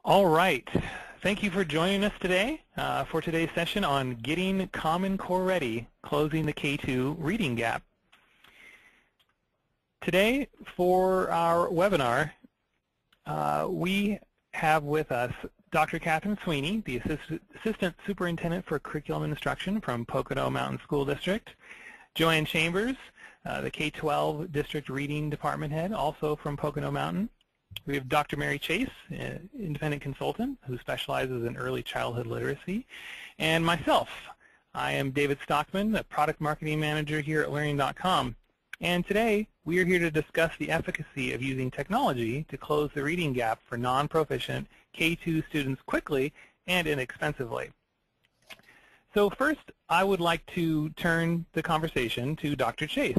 All right. Thank you for joining us today for today's session on Getting Common Core Ready, Closing the K-2 Reading Gap. Today, for our webinar, we have with us Dr. Catherine Sweeney, the Assistant Superintendent for Curriculum Instruction from Pocono Mountain School District, Joanne Chambers, the K-12 District Reading Department Head, also from Pocono Mountain. We have Dr. Mary Chase, an independent consultant who specializes in early childhood literacy, and myself. I am David Stockman, the Product Marketing Manager here at Learning.com. And today, we are here to discuss the efficacy of using technology to close the reading gap for non-proficient K-2 students quickly and inexpensively. So first, I would like to turn the conversation to Dr. Chase.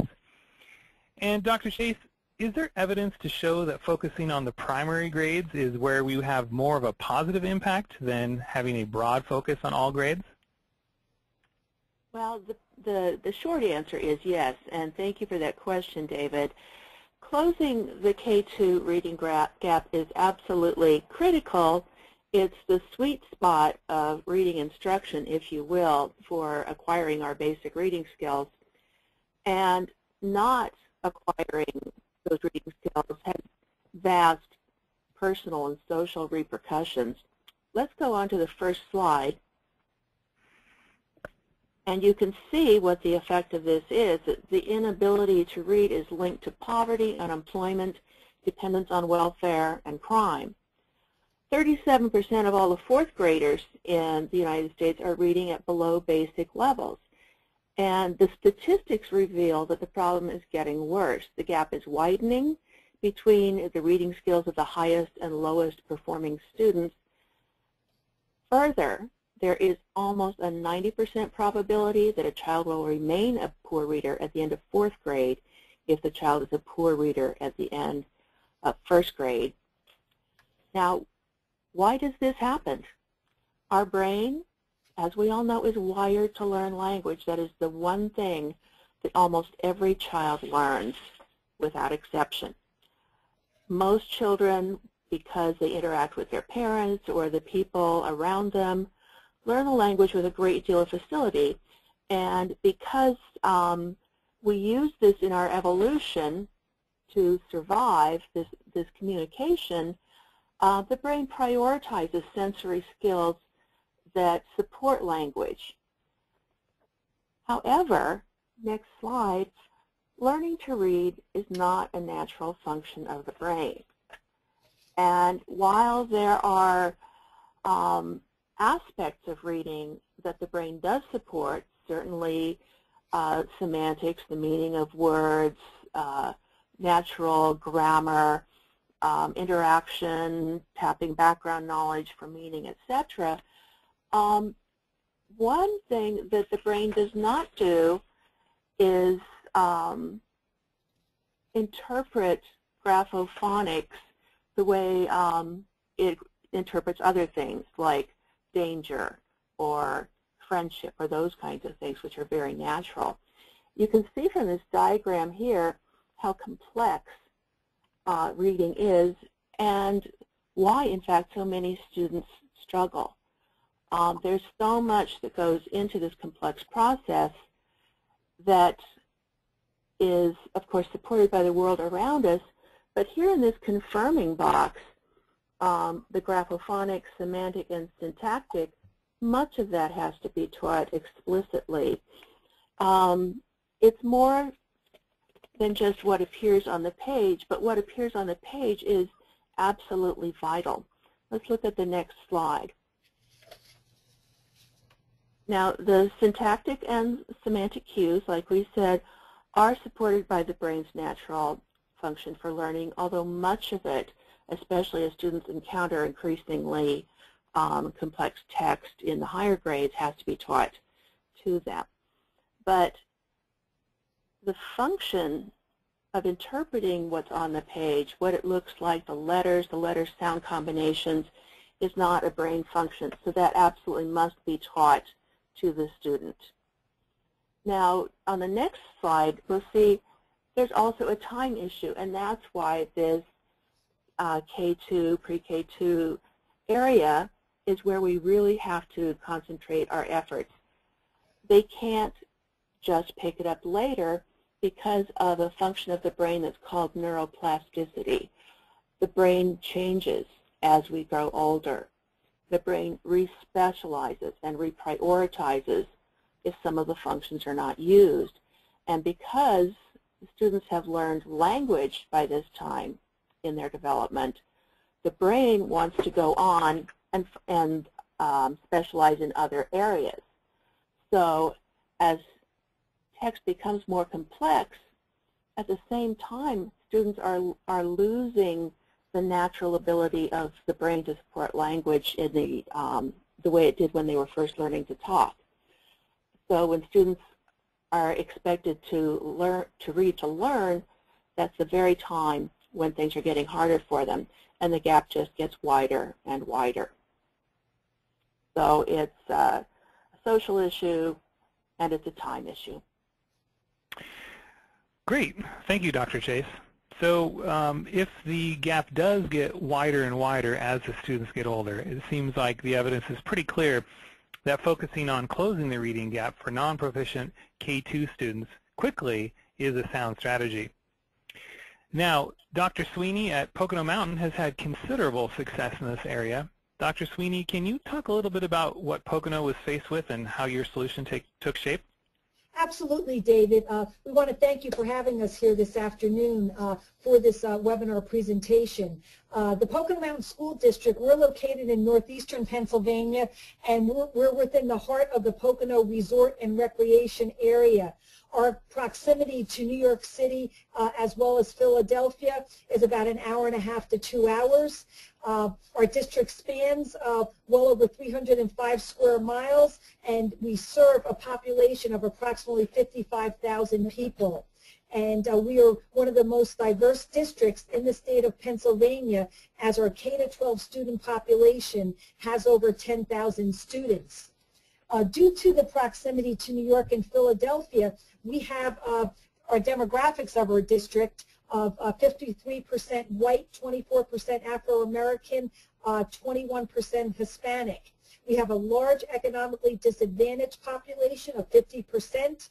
And Dr. Chase, is there evidence to show that focusing on the primary grades is where we have more of a positive impact than having a broad focus on all grades? Well, the short answer is yes, and thank you for that question, David. Closing the K-2 reading gap is absolutely critical. It's the sweet spot of reading instruction, if you will, for acquiring our basic reading skills. And not acquiring those reading skills has vast personal and social repercussions. Let's go on to the first slide. And you can see what the effect of this is. The inability to read is linked to poverty, unemployment, dependence on welfare, and crime. 37% of all the fourth graders in the United States are reading at below basic levels. And the statistics reveal that the problem is getting worse. The gap is widening between the reading skills of the highest and lowest performing students. Further, there is almost a 90% probability that a child will remain a poor reader at the end of fourth grade if the child is a poor reader at the end of first grade. Now, why does this happen? Our brain, as we all know, is wired to learn language. That is the one thing that almost every child learns without exception. Most children, because they interact with their parents or the people around them, learn the language with a great deal of facility. And because we use this in our evolution to survive this communication, the brain prioritizes sensory skills that support language. However, next slide, learning to read is not a natural function of the brain. And while there are aspects of reading that the brain does support, certainly semantics, the meaning of words, natural grammar, interaction, tapping background knowledge for meaning, etc. One thing that the brain does not do is interpret graphophonics the way it interprets other things like danger or friendship or those kinds of things, which are very natural. You can see from this diagram here how complex reading is and why, in fact, so many students struggle. There's so much that goes into this complex process that is, of course, supported by the world around us. But here in this confirming box, the graphophonic, semantic, and syntactic, much of that has to be taught explicitly. It's more than just what appears on the page, but what appears on the page is absolutely vital. Let's look at the next slide. Now, the syntactic and semantic cues, like we said, are supported by the brain's natural function for learning, although much of it, especially as students encounter increasingly complex text in the higher grades, has to be taught to them. But the function of interpreting what's on the page, what it looks like, the letter sound combinations, is not a brain function, so that absolutely must be taught to the student. Now, on the next slide, we'll see there's also a time issue, and that's why this K2, pre-K2 area is where we really have to concentrate our efforts. They can't just pick it up later because of a function of the brain that's called neuroplasticity. The brain changes as we grow older. The brain respecializes and reprioritizes if some of the functions are not used. And because students have learned language by this time in their development, the brain wants to go on and specialize in other areas. So as text becomes more complex, at the same time, students are losing the natural ability of the brain to support language in the way it did when they were first learning to talk. So when students are expected to read to learn, that's the very time when things are getting harder for them, and the gap just gets wider and wider. So it's a social issue, and it's a time issue. Great. Thank you, Dr. Chase. So if the gap does get wider and wider as the students get older, it seems like the evidence is pretty clear that focusing on closing the reading gap for non-proficient K2 students quickly is a sound strategy. Now, Dr. Sweeney at Pocono Mountain has had considerable success in this area. Dr. Sweeney, can you talk a little bit about what Pocono was faced with and how your solution took shape? Absolutely, David. We want to thank you for having us here this afternoon for this webinar presentation. The Pocono Mountain School District, we're located in northeastern Pennsylvania, and we're within the heart of the Pocono Resort and Recreation area. Our proximity to New York City as well as Philadelphia is about an hour and a half to 2 hours. Our district spans well over 305 square miles, and we serve a population of approximately 55,000 people. And we are one of the most diverse districts in the state of Pennsylvania, as our K-12 student population has over 10,000 students. Due to the proximity to New York and Philadelphia, we have our demographics of our district of 53% white, 24% Afro-American, 21% Hispanic. We have a large economically disadvantaged population of 50%,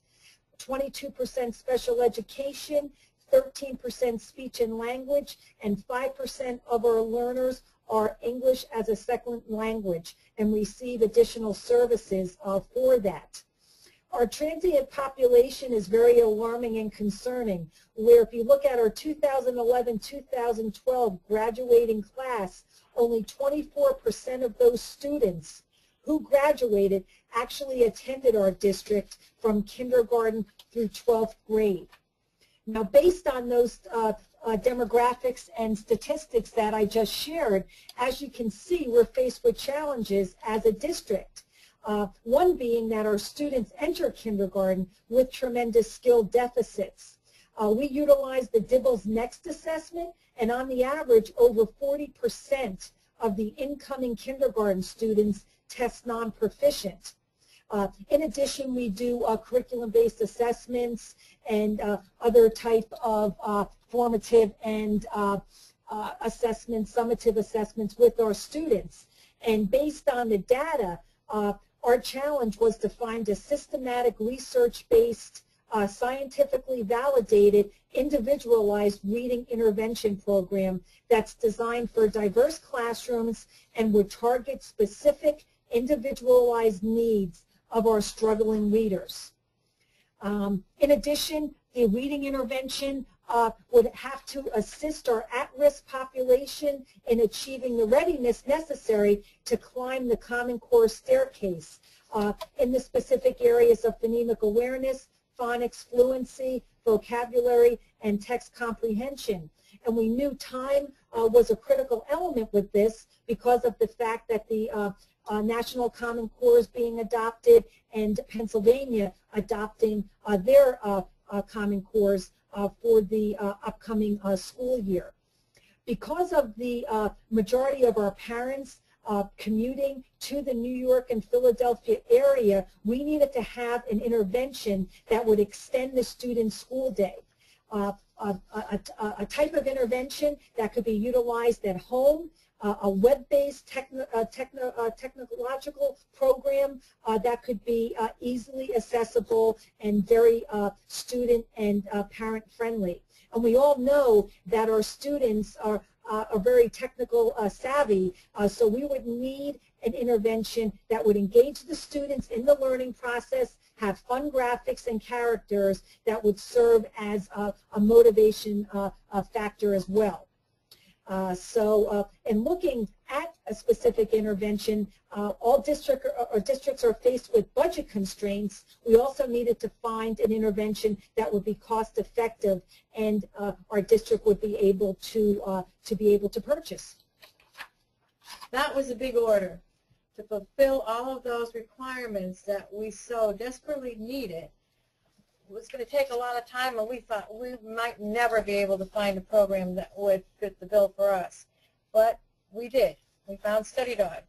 22% special education, 13% speech and language, and 5% of our learners are English as a second language and receive additional services for that. Our transient population is very alarming and concerning, where if you look at our 2011-2012 graduating class, only 24% of those students who graduated actually attended our district from kindergarten through 12th grade. Now, based on those demographics and statistics that I just shared, as you can see, we're faced with challenges as a district. One being that our students enter kindergarten with tremendous skill deficits. We utilize the Dibble's Next assessment, and on the average, over 40% of the incoming kindergarten students test non-proficient. In addition, we do curriculum-based assessments and other type of formative and assessments, summative assessments with our students. And based on the data, our challenge was to find a systematic, research-based, scientifically validated, individualized reading intervention program that's designed for diverse classrooms and would target specific, individualized needs of our struggling readers. In addition, the reading intervention would have to assist our at-risk population in achieving the readiness necessary to climb the Common Core staircase in the specific areas of phonemic awareness, phonics fluency, vocabulary, and text comprehension. And we knew time was a critical element with this because of the fact that the National Common Core is being adopted and Pennsylvania adopting their Common Cores for the upcoming school year. Because of the majority of our parents commuting to the New York and Philadelphia area, we needed to have an intervention that would extend the student's school day. A type of intervention that could be utilized at home a web-based technological program that could be easily accessible and very student and parent friendly. And we all know that our students are very technical savvy, so we would need an intervention that would engage the students in the learning process, have fun graphics and characters that would serve as a motivation factor as well. In looking at a specific intervention, all districts are faced with budget constraints. We also needed to find an intervention that would be cost effective and our district would be able to purchase. That was a big order to fulfill all of those requirements that we so desperately needed. It was going to take a lot of time, and we thought we might never be able to find a program that would fit the bill for us. But we did. We found StudyDog.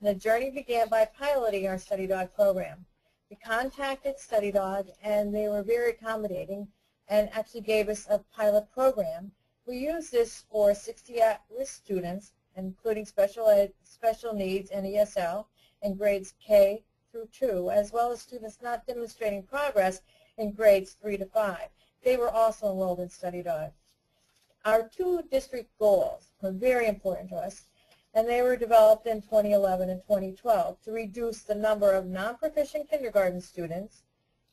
And the journey began by piloting our StudyDog program. We contacted StudyDog, and they were very accommodating and actually gave us a pilot program. We used this for 60 at-risk students, including special ed, special needs, and ESL, in grades K through 2, as well as students not demonstrating progress in grades 3 to 5. They were also enrolled in StudyDog. Our 2 district goals were very important to us, and they were developed in 2011 and 2012 to reduce the number of non-proficient kindergarten students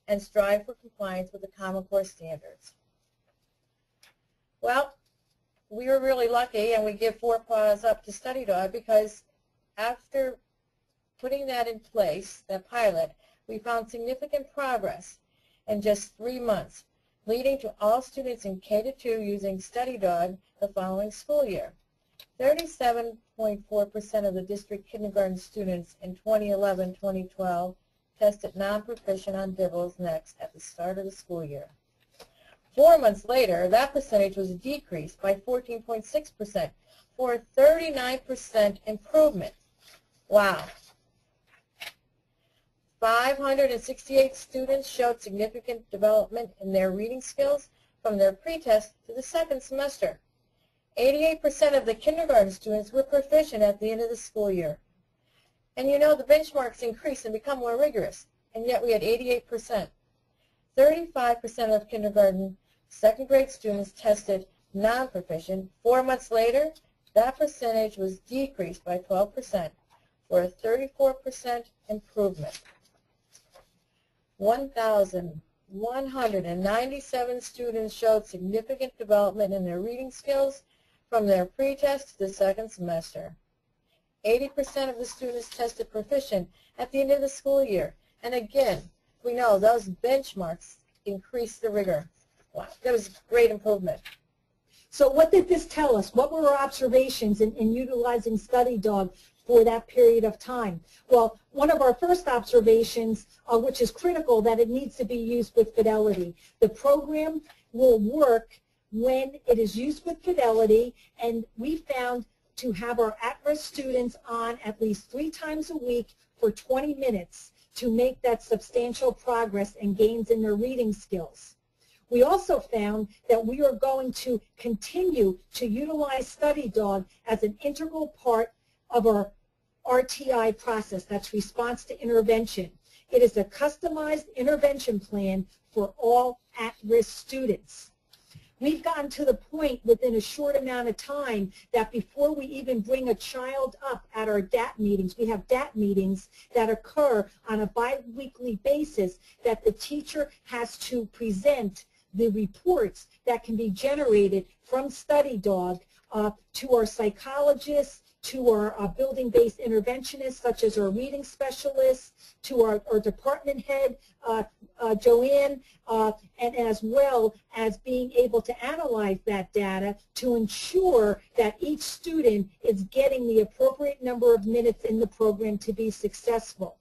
and strive for compliance with the Common Core standards. Well, we were really lucky, and we give 4 paws up to StudyDog, because after putting that in place, that pilot, we found significant progress in just 3 months, leading to all students in K-2 using StudyDog the following school year. 37.4% of the district kindergarten students in 2011-2012 tested non-proficient on Dibbles Next at the start of the school year. 4 months later, that percentage was decreased by 14.6% for a 39% improvement. Wow. 568 students showed significant development in their reading skills from their pretest to the second semester. 88% of the kindergarten students were proficient at the end of the school year. And you know, the benchmarks increase and become more rigorous, and yet we had 88%. 35% of kindergarten second grade students tested non-proficient. 4 months later, that percentage was decreased by 12% for a 34% improvement. 1,197 students showed significant development in their reading skills from their pretest to the second semester. 80% of the students tested proficient at the end of the school year. And again, we know those benchmarks increase the rigor. Wow, that was a great improvement. So what did this tell us? What were our observations in utilizing StudyDog for that period of time? Well, one of our first observations, which is critical, that it needs to be used with fidelity. The program will work when it is used with fidelity, and we found to have our at-risk students on at least 3 times a week for 20 minutes to make that substantial progress and gains in their reading skills. We also found that we are going to continue to utilize StudyDog as an integral part of our RTI process, that's response to intervention. It is a customized intervention plan for all at-risk students. We've gotten to the point within a short amount of time that before we even bring a child up at our DAT meetings, we have DAT meetings that occur on a bi-weekly basis, that the teacher has to present the reports that can be generated from StudyDog to our psychologists, to our building-based interventionists, such as our reading specialists, to our department head, Joanne, and as well as being able to analyze that data to ensure that each student is getting the appropriate number of minutes in the program to be successful.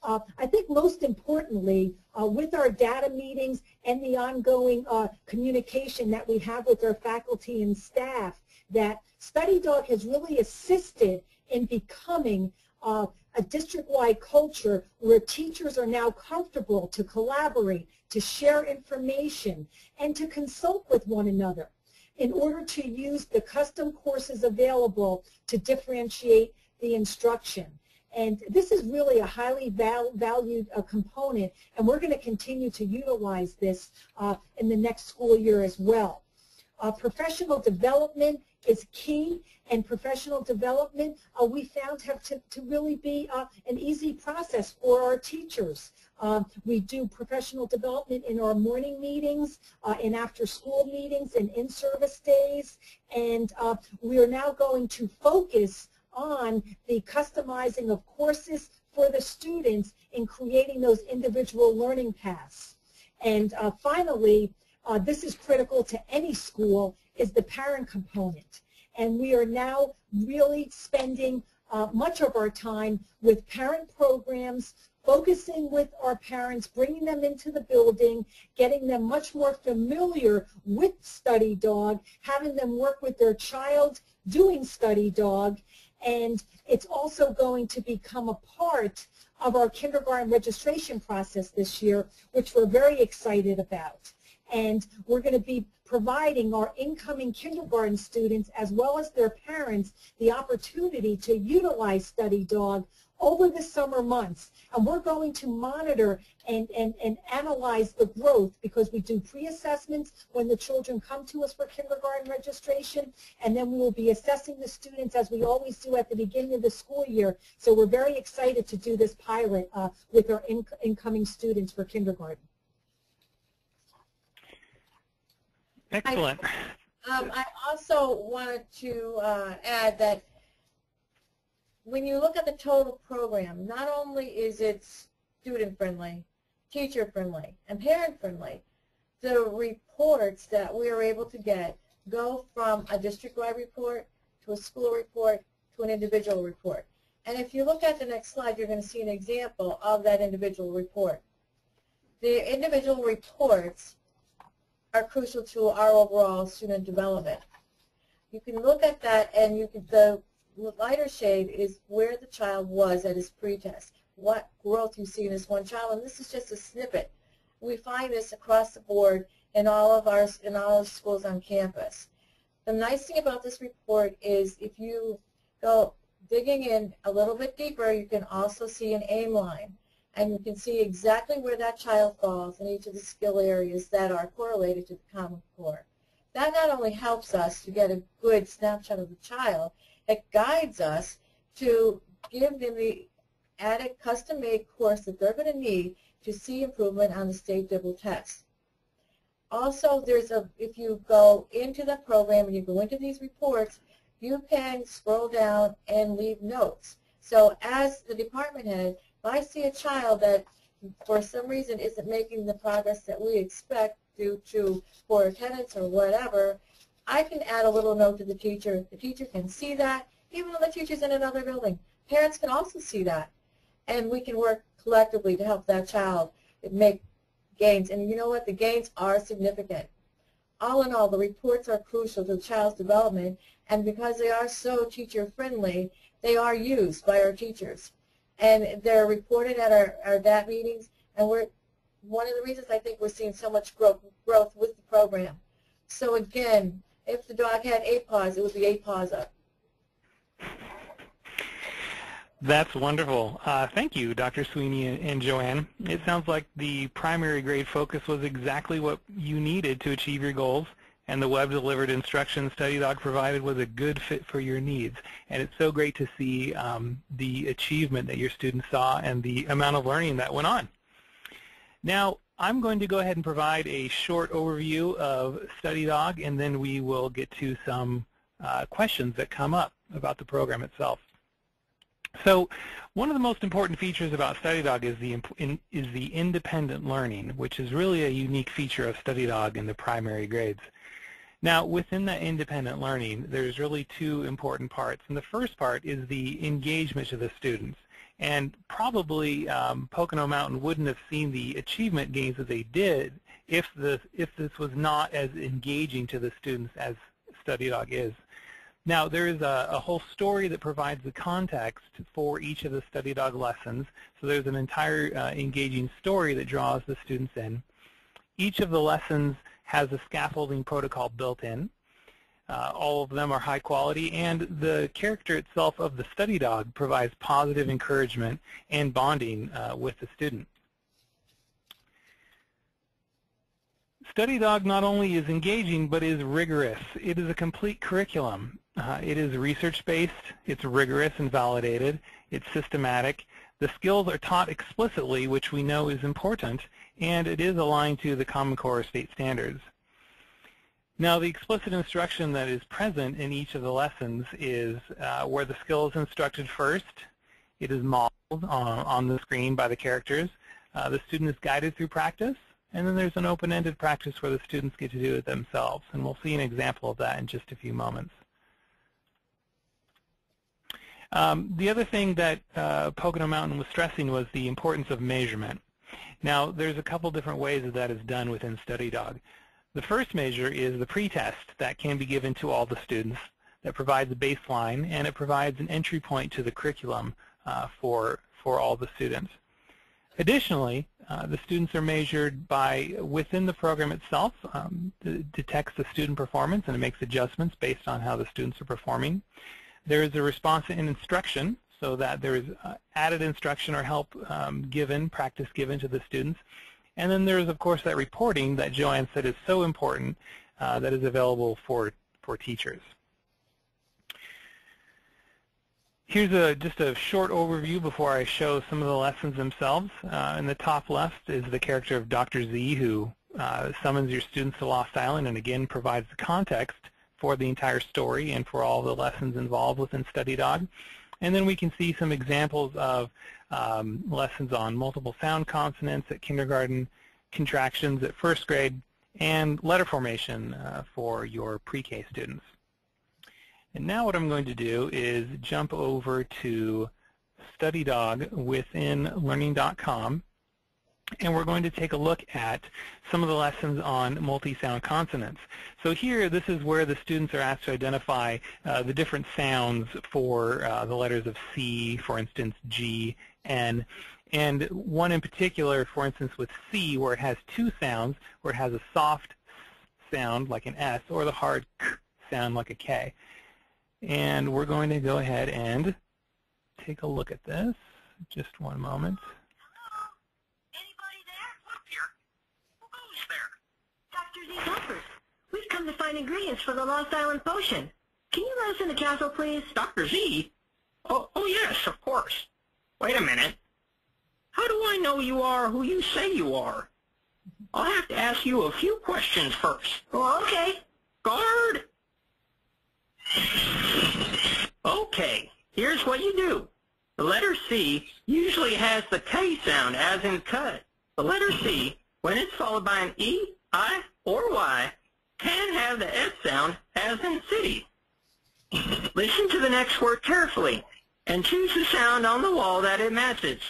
I think most importantly, with our data meetings and the ongoing communication that we have with our faculty and staff, that StudyDog has really assisted in becoming a district-wide culture where teachers are now comfortable to collaborate, to share information, and to consult with one another. in order to use the custom courses available to differentiate the instruction. And this is really a highly valued component, and we're going to continue to utilize this in the next school year as well. Professional development is key, and professional development we found to really be an easy process for our teachers. We do professional development in our morning meetings, in after-school meetings, and in-service days, and we are now going to focus on the customizing of courses for the students in creating those individual learning paths. And finally, this is critical to any school, is the parent component. And we are now really spending much of our time with parent programs, focusing with our parents, bringing them into the building, getting them much more familiar with StudyDog, having them work with their child doing StudyDog, and it's also going to become a part of our kindergarten registration process this year, which we're very excited about. And we're going to be providing our incoming kindergarten students as well as their parents the opportunity to utilize StudyDog over the summer months. And we're going to monitor and analyze the growth, because we do pre-assessments when the children come to us for kindergarten registration, and then we will be assessing the students as we always do at the beginning of the school year. So we're very excited to do this pilot with our incoming students for kindergarten. Excellent. I also wanted to add that when you look at the total program, not only is it student-friendly, teacher-friendly, and parent-friendly, the reports that we are able to get go from a district-wide report to a school report to an individual report. And if you look at the next slide, you're going to see an example of that individual report. The individual reports are crucial to our overall student development. You can look at that, and you can, the lighter shade is where the child was at his pretest, what growth you see in this one child, and this is just a snippet. We find this across the board in all of our schools on campus. The nice thing about this report is if you go digging in a little bit deeper, you can also see an aim line. And you can see exactly where that child falls in each of the skill areas that are correlated to the Common Core. That not only helps us to get a good snapshot of the child, it guides us to give them the added custom-made course that they're going to need to see improvement on the state DIBEL test. Also, if you go into the program and you go into these reports, you can scroll down and leave notes. So as the department head, if I see a child that for some reason isn't making the progress that we expect due to poor attendance or whatever, I can add a little note to the teacher. The teacher can see that, even though the teacher's in another building. Parents can also see that, and we can work collectively to help that child make gains. And you know what? The gains are significant. All in all, the reports are crucial to the child's development, and because they are so teacher-friendly, they are used by our teachers. And they're reported at our DAT meetings, and one of the reasons I think we're seeing so much growth with the program. So again, if the dog had 8 paws, it would be 8 paws up. That's wonderful. Thank you, Dr. Sweeney and Joanne. It sounds like the primary grade focus was exactly what you needed to achieve your goals, and the web-delivered instruction StudyDog provided was a good fit for your needs. And it's so great to see the achievement that your students saw and the amount of learning that went on. Now, I'm going to go ahead and provide a short overview of StudyDog, and then we will get to some questions that come up about the program itself. So one of the most important features about StudyDog is the independent learning, which is really a unique feature of StudyDog in the primary grades. Now, within that independent learning, there's really 2 important parts. And the first part is the engagement of the students. And probably Pocono Mountain wouldn't have seen the achievement gains that they did if this was not as engaging to the students as StudyDog is. Now, there is a whole story that provides the context for each of the StudyDog lessons. So there's an entire engaging story that draws the students in. Each of the lessons has a scaffolding protocol built in, All of them are high quality, and the character itself of the study dog provides positive encouragement and bonding with the student. StudyDog not only is engaging, but is rigorous. It is a complete curriculum. It is research-based, it's rigorous and validated, it's systematic. The skills are taught explicitly, which we know is important, and it is aligned to the Common Core state standards. Now, the explicit instruction that is present in each of the lessons is where the skill is instructed first. It is modeled on the screen by the characters. The student is guided through practice, and then there's an open-ended practice where the students get to do it themselves, and we'll see an example of that in just a few moments. The other thing that Pocono Mountain was stressing was the importance of measurement. Now, there's a couple different ways that is done within StudyDog. The first measure is the pretest that can be given to all the students that provides a baseline, and it provides an entry point to the curriculum for all the students. Additionally, the students are measured by within the program itself. It detects the student performance and it makes adjustments based on how the students are performing. There is a response in instruction, so that there is added instruction or help given, practice given to the students. And then there is, of course, that reporting that Joanne said is so important that is available for teachers. Here's just a short overview before I show some of the lessons themselves. In the top left is the character of Dr. Z, who summons your students to Lost Island and again provides the context for the entire story and for all the lessons involved within StudyDog. And then we can see some examples of lessons on multiple sound consonants at kindergarten, contractions at first grade, and letter formation for your pre-K students. And now what I'm going to do is jump over to StudyDog within learning.com, and we're going to take a look at some of the lessons on multi-sound consonants. So here, this is where the students are asked to identify the different sounds for the letters of C, for instance, G, N, and one in particular, for instance, with C, where it has two sounds, where it has a soft sound like an S, or the hard K sound like a K. And we're going to go ahead and take a look at this. Just one moment. Hello? Anybody there? Up here. Who's there? Dr. Z Helpers. We've come to find ingredients for the Lost Island potion. Can you let us in the castle, please? Dr. Z? Oh, yes, of course. Wait a minute. How do I know you are who you say you are? I'll have to ask you a few questions first. Well, okay. Guard! Okay, here's what you do. The letter C usually has the K sound, as in cut. The letter C, when it's followed by an E, I, or Y, can have the S sound, as in city. Listen to the next word carefully, and choose the sound on the wall that it matches.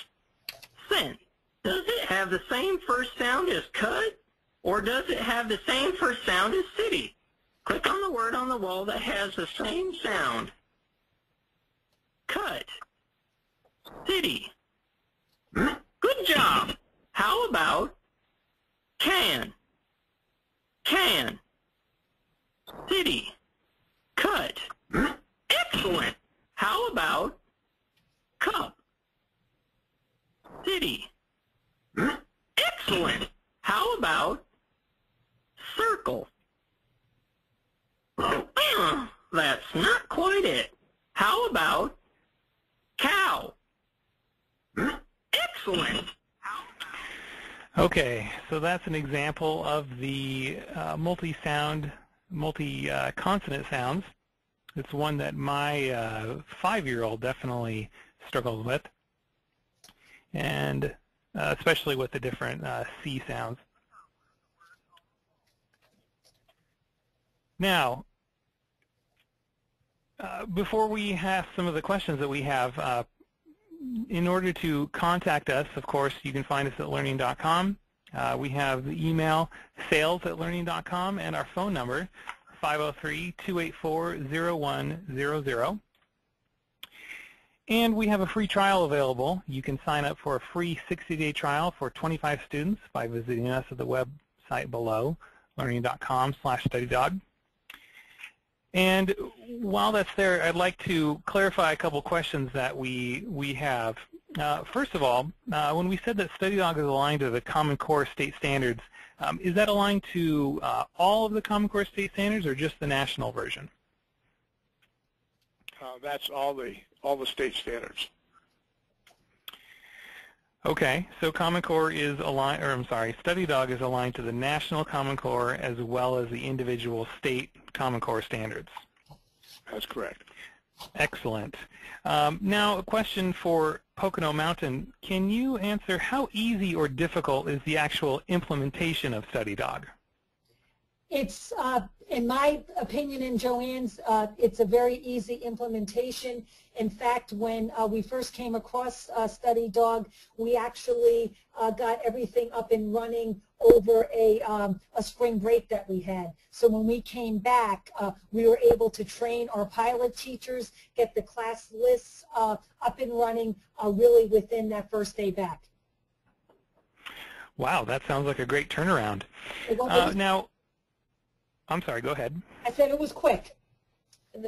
Scent. Does it have the same first sound as cut, or does it have the same first sound as city? Click on the word on the wall that has the same sound. Cut. City. Good job. How about can? Can. City. Cut. Excellent. How about cup? City. Excellent. How about circle? That's not quite it. How about cow? Excellent. Okay, so that's an example of the multi-consonant sounds. It's one that my 5-year-old definitely struggles with, and especially with the different C sounds. Now, before we have some of the questions that we have, in order to contact us, of course, you can find us at learning.com. We have the email sales@learning.com and our phone number 503-284-0100. And we have a free trial available. You can sign up for a free 60-day trial for 25 students by visiting us at the website below, learning.com/StudyDog. And while that's there, I'd like to clarify a couple questions that we have. First of all, when we said that StudyDog is aligned to the Common Core state standards, is that aligned to all of the Common Core state standards or just the national version? That's all the state standards. Okay, so Common Core is aligned, or I'm sorry, StudyDog is aligned to the national Common Core as well as the individual state Common Core standards. That's correct. Excellent. Now, a question for Pocono Mountain. Can you answer how easy or difficult is the actual implementation of StudyDog? It's, in my opinion and Joanne's, it's a very easy implementation. In fact, when we first came across StudyDog, we actually got everything up and running over a spring break that we had. So when we came back, we were able to train our pilot teachers, get the class lists up and running really within that first day back. Wow, that sounds like a great turnaround. Now, I'm sorry, go ahead. I said it was quick.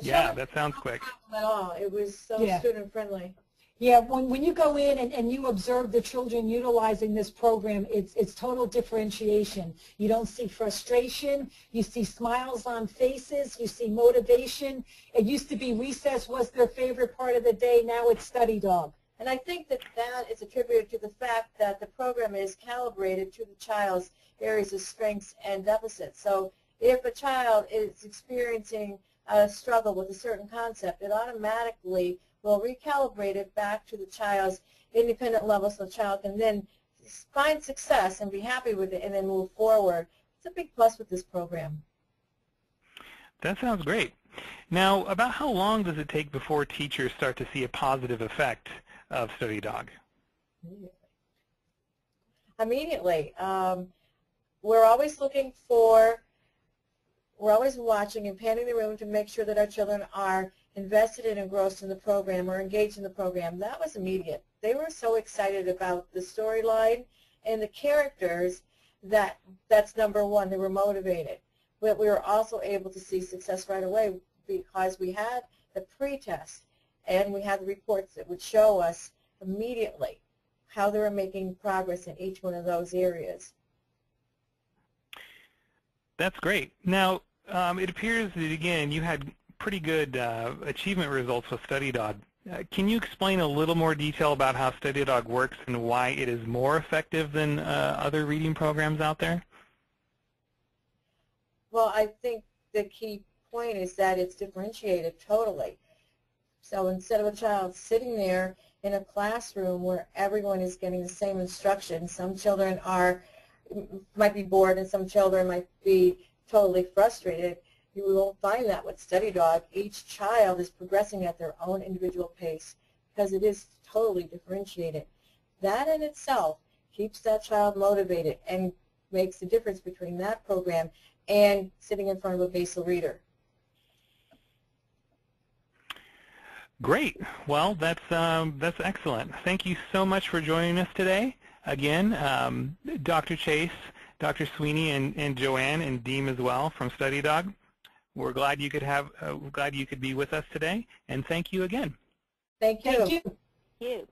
Yeah, that sounds quick. At all. It was so student friendly. Yeah, when you go in and you observe the children utilizing this program, it's total differentiation. You don't see frustration. You see smiles on faces. You see motivation. It used to be recess was their favorite part of the day. Now it's StudyDog. And I think that that is attributed to the fact that the program is calibrated to the child's areas of strengths and deficits. So if a child is experiencing a struggle with a certain concept, it automatically will recalibrate it back to the child's independent level so the child can then find success and be happy with it and then move forward. It's a big plus with this program. That sounds great. Now, about how long does it take before teachers start to see a positive effect of StudyDog? Immediately. We're always looking for, we're always watching and panning the room to make sure that our children are invested and engrossed in the program or engaged in the program. That was immediate. They were so excited about the storyline and the characters that that's number one. They were motivated. But we were also able to see success right away because we had the pre-test and we had the reports that would show us immediately how they were making progress in each one of those areas. That's great. Now, it appears that, again, you had pretty good achievement results with StudyDog. Can you explain a little more detail about how StudyDog works and why it is more effective than other reading programs out there? Well, I think the key point is that it's differentiated totally. So instead of a child sitting there in a classroom where everyone is getting the same instruction, some children might be bored and some children might be totally frustrated. You won't find that with StudyDog. Each child is progressing at their own individual pace because it is totally differentiated. That in itself keeps that child motivated and makes the difference between that program and sitting in front of a basal reader. Great. Well, that's excellent. Thank you so much for joining us today. Again, Dr. Chase, Dr. Sweeney, and Joanne, and Deem as well from StudyDog. We're glad you could be with us today, and thank you again. Thank you. Thank you. Thank you.